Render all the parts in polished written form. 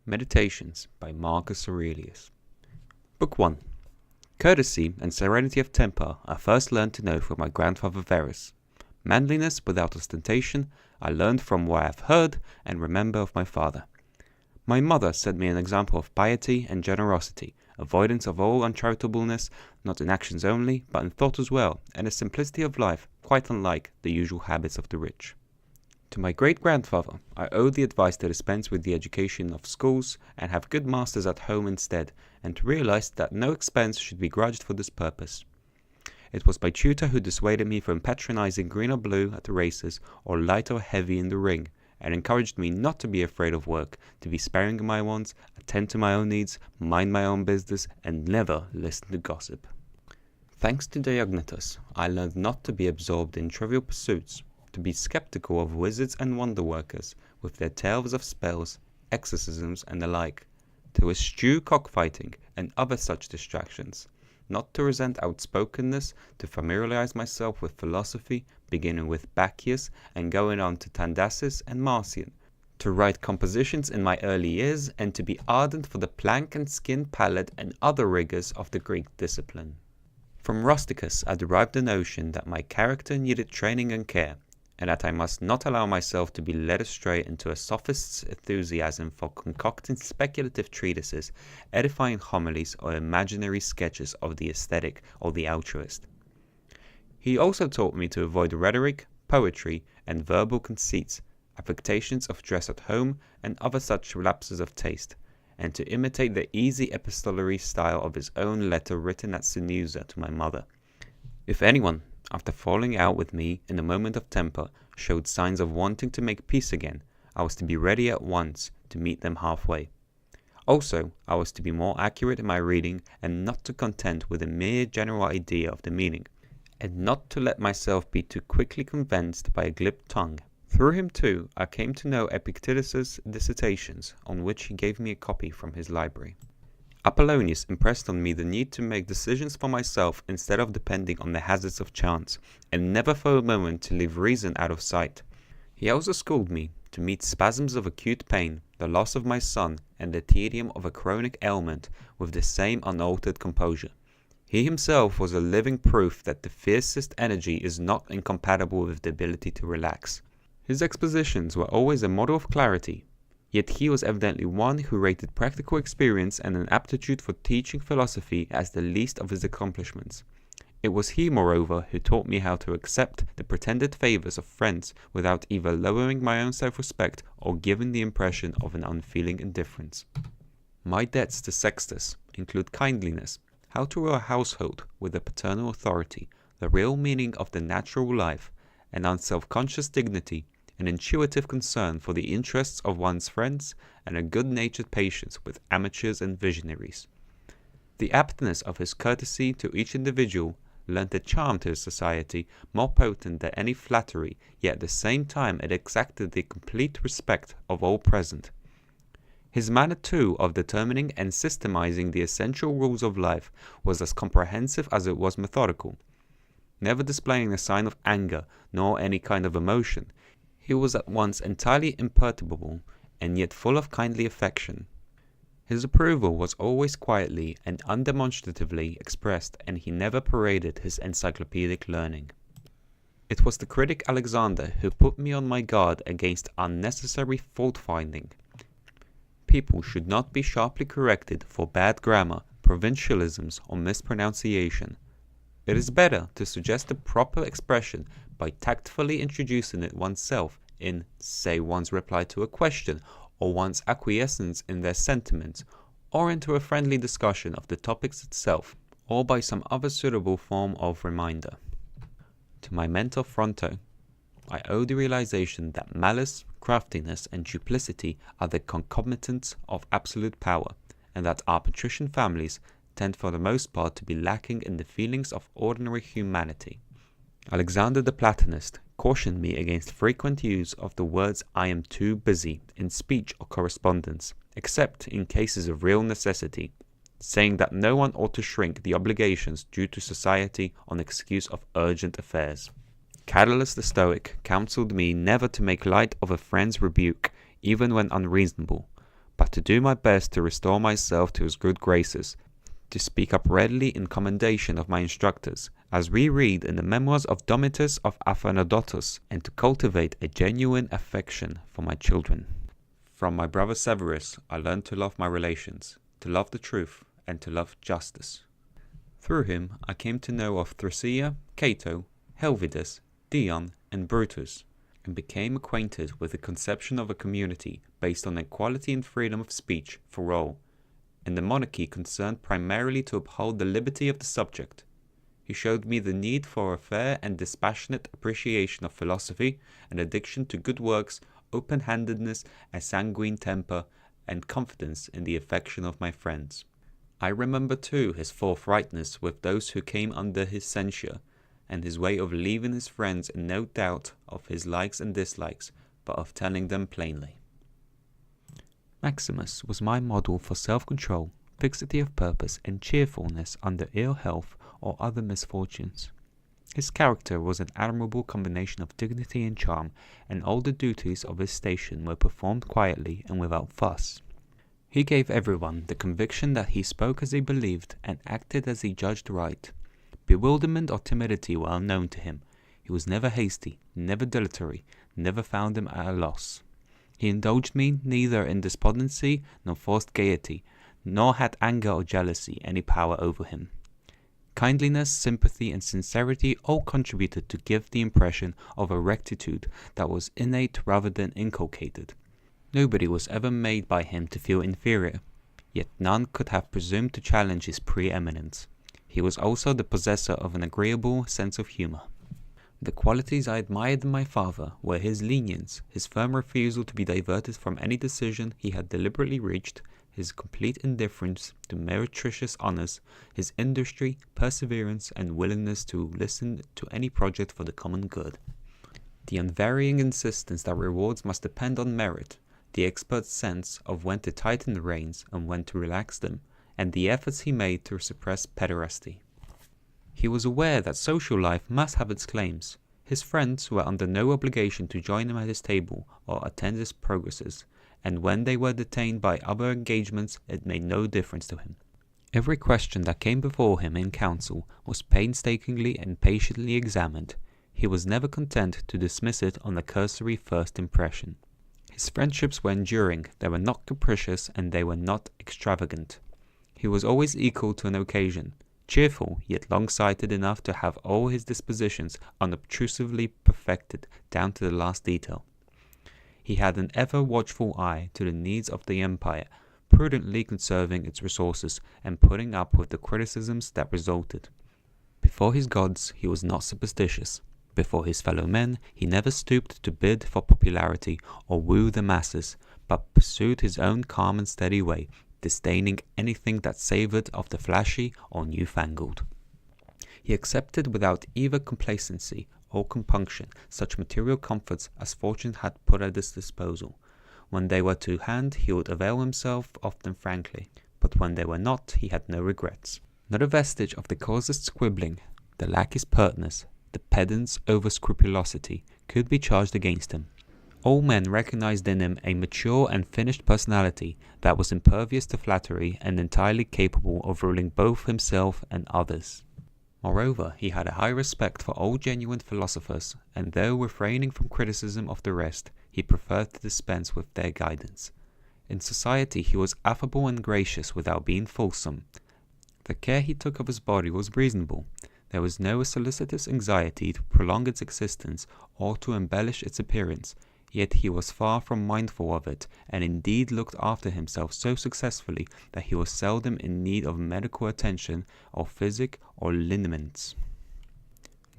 Meditations by Marcus Aurelius. Book 1. Courtesy and serenity of temper I first learned to know from my grandfather Verus. Manliness without ostentation I learned from what I have heard and remember of my father. My mother set me an example of piety and generosity, avoidance of all uncharitableness, not in actions only, but in thought as well, and a simplicity of life quite unlike the usual habits of the rich. To my great-grandfather I owe the advice to dispense with the education of schools and have good masters at home instead, and to realize that no expense should be grudged for this purpose. It was my tutor who dissuaded me from patronizing green or blue at the races, or light or heavy in the ring, and encouraged me not to be afraid of work, to be sparing in my wants, attend to my own needs, mind my own business, and never listen to gossip. Thanks to Diognetus, I learned not to be absorbed in trivial pursuits, to be skeptical of wizards and wonder-workers, with their tales of spells, exorcisms, and the like, to eschew cockfighting and other such distractions, not to resent outspokenness, to familiarize myself with philosophy, beginning with Bacchius and going on to Tandasis and Marcion, to write compositions in my early years, and to be ardent for the plank and skin palette and other rigors of the Greek discipline. From Rusticus I derived the notion that my character needed training and care, and that I must not allow myself to be led astray into a sophist's enthusiasm for concocting speculative treatises, edifying homilies, or imaginary sketches of the aesthetic or the altruist. He also taught me to avoid rhetoric, poetry, and verbal conceits, affectations of dress at home, and other such lapses of taste, and to imitate the easy epistolary style of his own letter written at Sinusa to my mother. If anyone, after falling out with me in a moment of temper, showed signs of wanting to make peace again, I was to be ready at once to meet them halfway. Also, I was to be more accurate in my reading, and not to content with a mere general idea of the meaning, and not to let myself be too quickly convinced by a glib tongue. Through him, too, I came to know Epictetus's dissertations, on which he gave me a copy from his library. Apollonius impressed on me the need to make decisions for myself instead of depending on the hazards of chance, and never for a moment to leave reason out of sight. He also schooled me to meet spasms of acute pain, the loss of my son, and the tedium of a chronic ailment with the same unaltered composure. He himself was a living proof that the fiercest energy is not incompatible with the ability to relax. His expositions were always a model of clarity, yet he was evidently one who rated practical experience and an aptitude for teaching philosophy as the least of his accomplishments. It was he, moreover, who taught me how to accept the pretended favours of friends without either lowering my own self-respect or giving the impression of an unfeeling indifference. My debts to Sextus include kindliness, how to rule a household with a paternal authority, the real meaning of the natural life, an unself-conscious dignity, an intuitive concern for the interests of one's friends, and a good-natured patience with amateurs and visionaries. The aptness of his courtesy to each individual lent a charm to his society more potent than any flattery, yet at the same time it exacted the complete respect of all present. His manner, too, of determining and systemizing the essential rules of life was as comprehensive as it was methodical. Never displaying a sign of anger, nor any kind of emotion, he was at once entirely imperturbable, and yet full of kindly affection. His approval was always quietly and undemonstratively expressed, and he never paraded his encyclopedic learning. It was the critic Alexander who put me on my guard against unnecessary fault-finding. People should not be sharply corrected for bad grammar, provincialisms, or mispronunciation. It is better to suggest the proper expression by tactfully introducing it oneself in, say, one's reply to a question, or one's acquiescence in their sentiments, or into a friendly discussion of the topics itself, or by some other suitable form of reminder. To my mentor Fronto, I owe the realization that malice, craftiness, and duplicity are the concomitants of absolute power, and that our patrician families tend for the most part to be lacking in the feelings of ordinary humanity. Alexander the Platonist cautioned me against frequent use of the words "I am too busy" in speech or correspondence, except in cases of real necessity, saying that no one ought to shrink the obligations due to society on excuse of urgent affairs. Cadalus the Stoic counseled me never to make light of a friend's rebuke, even when unreasonable, but to do my best to restore myself to his good graces, to speak up readily in commendation of my instructors, as we read in the memoirs of Domitus of Athenodotus, and to cultivate a genuine affection for my children. From my brother Severus, I learned to love my relations, to love the truth, and to love justice. Through him, I came to know of Thrasea, Cato, Helvidas, Dion, and Brutus, and became acquainted with the conception of a community based on equality and freedom of speech for all, and the monarchy concerned primarily to uphold the liberty of the subject. He showed me the need for a fair and dispassionate appreciation of philosophy, an addiction to good works, open-handedness, a sanguine temper, and confidence in the affection of my friends. I remember too his forthrightness with those who came under his censure, and his way of leaving his friends in no doubt of his likes and dislikes, but of telling them plainly. Maximus was my model for self-control, fixity of purpose, and cheerfulness under ill health or other misfortunes. His character was an admirable combination of dignity and charm, and all the duties of his station were performed quietly and without fuss. He gave everyone the conviction that he spoke as he believed and acted as he judged right. Bewilderment or timidity were unknown to him. He was never hasty, never dilatory, never found him at a loss. He indulged me neither in despondency nor forced gaiety, nor had anger or jealousy any power over him. Kindliness, sympathy, and sincerity all contributed to give the impression of a rectitude that was innate rather than inculcated. Nobody was ever made by him to feel inferior, yet none could have presumed to challenge his preeminence. He was also the possessor of an agreeable sense of humour. The qualities I admired in my father were his lenience, his firm refusal to be diverted from any decision he had deliberately reached, his complete indifference to meretricious honours, his industry, perseverance, and willingness to listen to any project for the common good. The unvarying insistence that rewards must depend on merit, the expert sense of when to tighten the reins and when to relax them, and the efforts he made to suppress pederasty. He was aware that social life must have its claims. His friends were under no obligation to join him at his table or attend his progresses, and when they were detained by other engagements, it made no difference to him. Every question that came before him in council was painstakingly and patiently examined. He was never content to dismiss it on a cursory first impression. His friendships were enduring, they were not capricious, and they were not extravagant. He was always equal to an occasion, cheerful, yet long-sighted enough to have all his dispositions unobtrusively perfected down to the last detail. He had an ever-watchful eye to the needs of the empire, prudently conserving its resources and putting up with the criticisms that resulted. Before his gods, he was not superstitious. Before his fellow men, he never stooped to bid for popularity or woo the masses, but pursued his own calm and steady way, disdaining anything that savoured of the flashy or newfangled. He accepted without either complacency or compunction such material comforts as fortune had put at his disposal. When they were to hand, he would avail himself of them frankly, but when they were not, he had no regrets. Not a vestige of the causest's squibbling, the lackey's pertness, the pedant's over-scrupulosity could be charged against him. All men recognized in him a mature and finished personality that was impervious to flattery and entirely capable of ruling both himself and others. Moreover, he had a high respect for all genuine philosophers, and though refraining from criticism of the rest, he preferred to dispense with their guidance. In society he was affable and gracious without being fulsome. The care he took of his body was reasonable. There was no solicitous anxiety to prolong its existence or to embellish its appearance, yet he was far from mindful of it, and indeed looked after himself so successfully that he was seldom in need of medical attention, or physic, or liniments.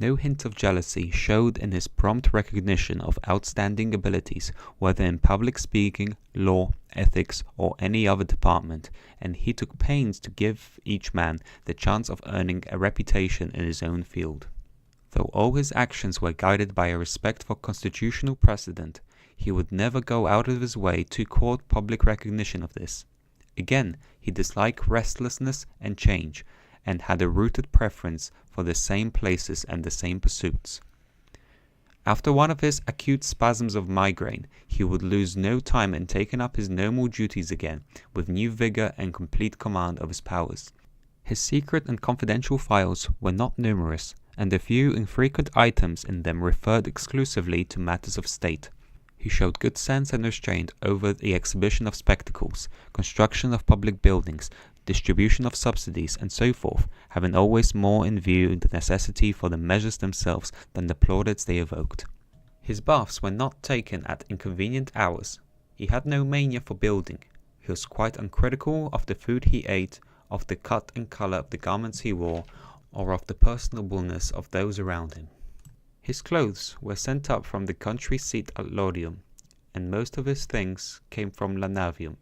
No hint of jealousy showed in his prompt recognition of outstanding abilities, whether in public speaking, law, ethics, or any other department, and he took pains to give each man the chance of earning a reputation in his own field. Though all his actions were guided by a respect for constitutional precedent, he would never go out of his way to court public recognition of this. Again, he disliked restlessness and change, and had a rooted preference for the same places and the same pursuits. After one of his acute spasms of migraine, he would lose no time in taking up his normal duties again, with new vigor and complete command of his powers. His secret and confidential files were not numerous, and the few infrequent items in them referred exclusively to matters of state. He showed good sense and restraint over the exhibition of spectacles, construction of public buildings, distribution of subsidies, and so forth, having always more in view the necessity for the measures themselves than the plaudits they evoked. His baths were not taken at inconvenient hours. He had no mania for building. He was quite uncritical of the food he ate, of the cut and colour of the garments he wore, or of the personableness of those around him. His clothes were sent up from the country seat at Lodium, and most of his things came from Lanavium.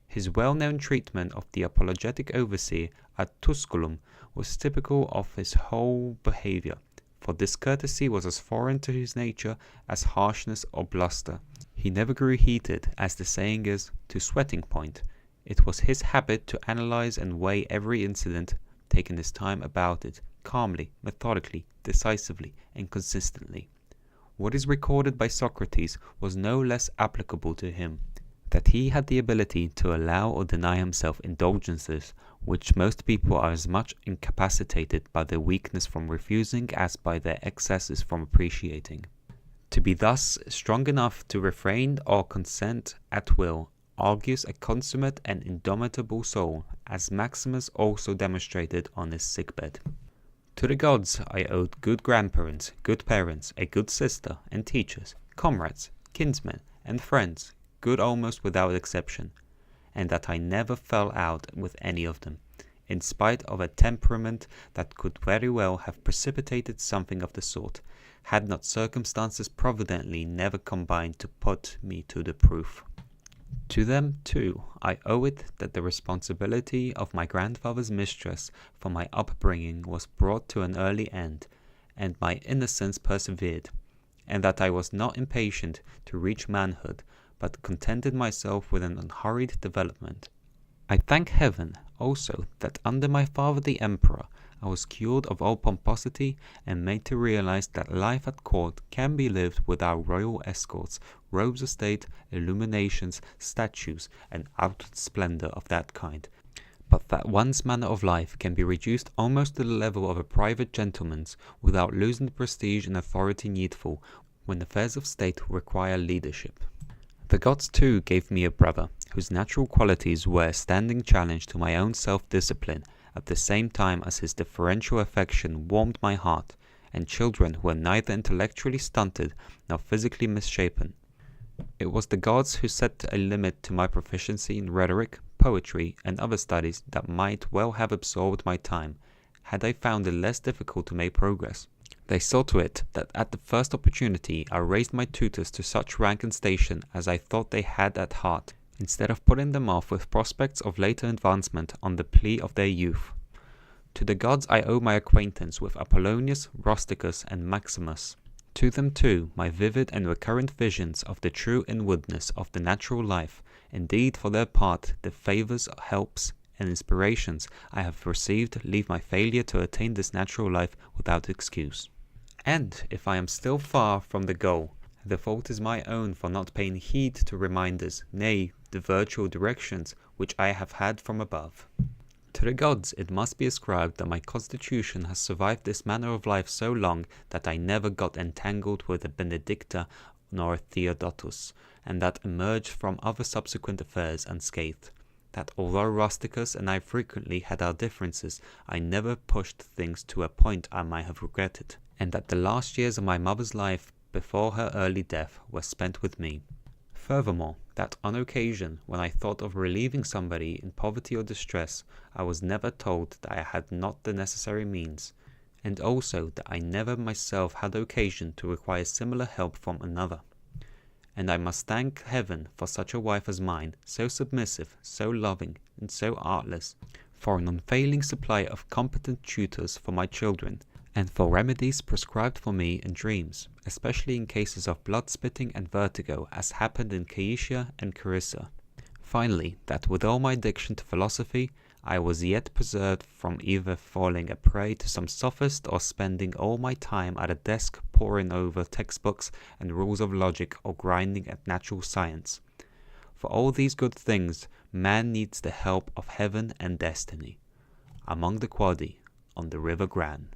His well-known treatment of the apologetic overseer at Tusculum was typical of his whole behaviour, for discourtesy was as foreign to his nature as harshness or bluster. He never grew heated, as the saying is, to sweating point. It was his habit to analyse and weigh every incident, taking his time about it, calmly, methodically, decisively, and consistently. What is recorded by Socrates was no less applicable to him, that he had the ability to allow or deny himself indulgences which most people are as much incapacitated by their weakness from refusing as by their excesses from appreciating. To be thus strong enough to refrain or consent at will argues a consummate and indomitable soul, as Maximus also demonstrated on his sickbed. To the gods I owed good grandparents, good parents, a good sister and teachers, comrades, kinsmen, and friends, good almost without exception, and that I never fell out with any of them, in spite of a temperament that could very well have precipitated something of the sort, had not circumstances providently never combined to put me to the proof. To them, too, I owe it that the responsibility of my grandfather's mistress for my upbringing was brought to an early end, and my innocence persevered, and that I was not impatient to reach manhood, but contented myself with an unhurried development. I thank heaven, also, that under my father the emperor, I was cured of all pomposity and made to realize that life at court can be lived without royal escorts, robes of state, illuminations, statues, and outward splendor of that kind, but that one's manner of life can be reduced almost to the level of a private gentleman's without losing the prestige and authority needful when affairs of state require leadership. The gods too gave me a brother, whose natural qualities were a standing challenge to my own self-discipline, at the same time as his deferential affection warmed my heart, and children who were neither intellectually stunted nor physically misshapen. It was the gods who set a limit to my proficiency in rhetoric, poetry, and other studies that might well have absorbed my time, had I found it less difficult to make progress. They saw to it that at the first opportunity I raised my tutors to such rank and station as I thought they had at heart, instead of putting them off with prospects of later advancement on the plea of their youth. To the gods I owe my acquaintance with Apollonius, Rusticus, and Maximus. To them too my vivid and recurrent visions of the true inwardness of the natural life. Indeed, for their part, the favours, helps, and inspirations I have received leave my failure to attain this natural life without excuse. And if I am still far from the goal, the fault is my own for not paying heed to reminders, nay, the virtual directions which I have had from above. To the gods it must be ascribed that my constitution has survived this manner of life so long that I never got entangled with a Benedicta nor a Theodotus, and that emerged from other subsequent affairs unscathed. That although Rusticus and I frequently had our differences, I never pushed things to a point I might have regretted, and that the last years of my mother's life before her early death were spent with me. Furthermore, that on occasion, when I thought of relieving somebody in poverty or distress, I was never told that I had not the necessary means, and also that I never myself had occasion to require similar help from another. And I must thank heaven for such a wife as mine, so submissive, so loving, and so artless, for an unfailing supply of competent tutors for my children, and for remedies prescribed for me in dreams, especially in cases of blood-spitting and vertigo, as happened in Caetia and Carissa. Finally, that with all my addiction to philosophy, I was yet preserved from either falling a prey to some sophist or spending all my time at a desk poring over textbooks and rules of logic or grinding at natural science. For all these good things, man needs the help of heaven and destiny. Among the Quadi, on the River Gran.